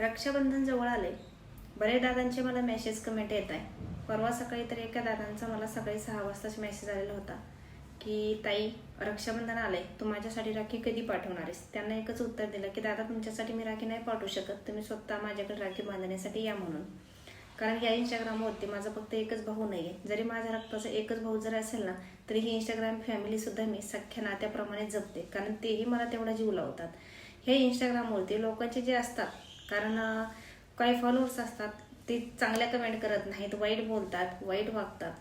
रक्षाबंधन जवळ आले. बरेच दादांचे मला मेसेज कमेंट येत आहे. परवा सकाळी तर एका दादांचा मला सकाळी 6 वाजताच मेसेज आलेला होता की ताई रक्षाबंधन आलंय, तू माझ्यासाठी राखी कधी पाठवणार आहेस. त्यांना एकच उत्तर दिलं की दादा तुमच्यासाठी मी राखी नाही पाठवू शकत, तुम्ही स्वतः माझ्याकडे राखी बांधण्यासाठी या म्हणून. कारण या इंस्टाग्रामवरती माझा फक्त एकच भाऊ नाही आहे. जरी माझ्या रक्ताचा एकच भाऊ जर असेल ना तरी ही इंस्टाग्राम फॅमिली सुद्धा मी सख्या नात्याप्रमाणे जपते, कारण तेही मला तेवढा जीव लावतात. हे इंस्टाग्रामवरती लोकांचे जे असतात, कारण काही फॉलोअर्स असतात ते चांगल्या कमेंट करत नाहीत, वाईट बोलतात, वाईट वागतात.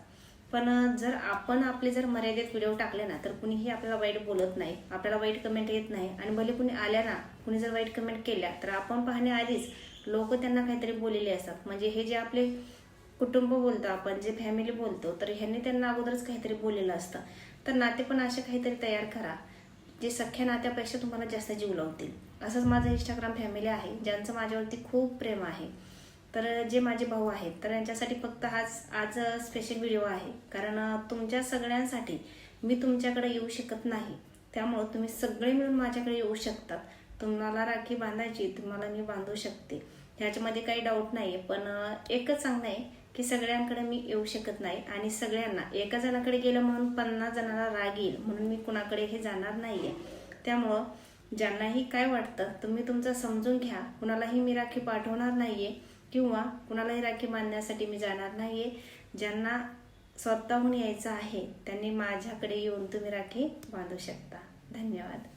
पण जर आपण आपले जर मर्यादित व्हिडिओ टाकले ना तर कुणीही आपल्याला वाईट बोलत नाही, आपल्याला वाईट कमेंट येत नाही. आणि भले कुणी आल्या ना, कुणी जर वाईट कमेंट केल्या तर आपण पाहण्याआधीच लोक त्यांना काहीतरी बोललेले असतात. म्हणजे हे जे आपले कुटुंब बोलतो, आपण जे फॅमिली बोलतो, तर ह्यांनी त्यांना अगोदरच काहीतरी बोललेलं असतं. तर नाते पण असे काहीतरी तयार करा जे सख्या नात्यापेक्षा तुम्हाला जास्त जीव लावतील. असंच माझं इंस्टाग्राम फॅमिली आहे ज्यांचं माझ्यावरती खूप प्रेम आहे. तर जे माझे भाऊ आहेत तर यांच्यासाठी फक्त आज स्पेशल व्हिडिओ आहे, कारण तुमच्या सगळ्यांसाठी मी तुमच्याकडे येऊ शकत नाही. त्यामुळं तुम्ही सगळे मिळून माझ्याकडे येऊ शकतात. तुम्हाला राखी बांधायची, तुम्हाला मी बांधू शकते, ह्याच्यामध्ये काही डाऊट नाही आहे. पण एकच सांगणं आहे की सगळ्यांकडे मी येऊ शकत नाही. आणि सगळ्यांना एका जणाकडे गेलं म्हणून 50 जणांना राग येईल म्हणून मी कुणाकडे हे जाणार नाही आहे. त्यामुळं ज्यांनाही काय वाटतं तुम्ही तुमचं समजून घ्या. कुणालाही मी राखी पाठवणार नाही आहे किंवा कुणालाही राखी बांधण्यासाठी मी जाणार नाही आहे. ज्यांना स्वतःहून यायचं आहे त्यांनी माझ्याकडे येऊन तुम्ही राखी बांधू शकता. धन्यवाद.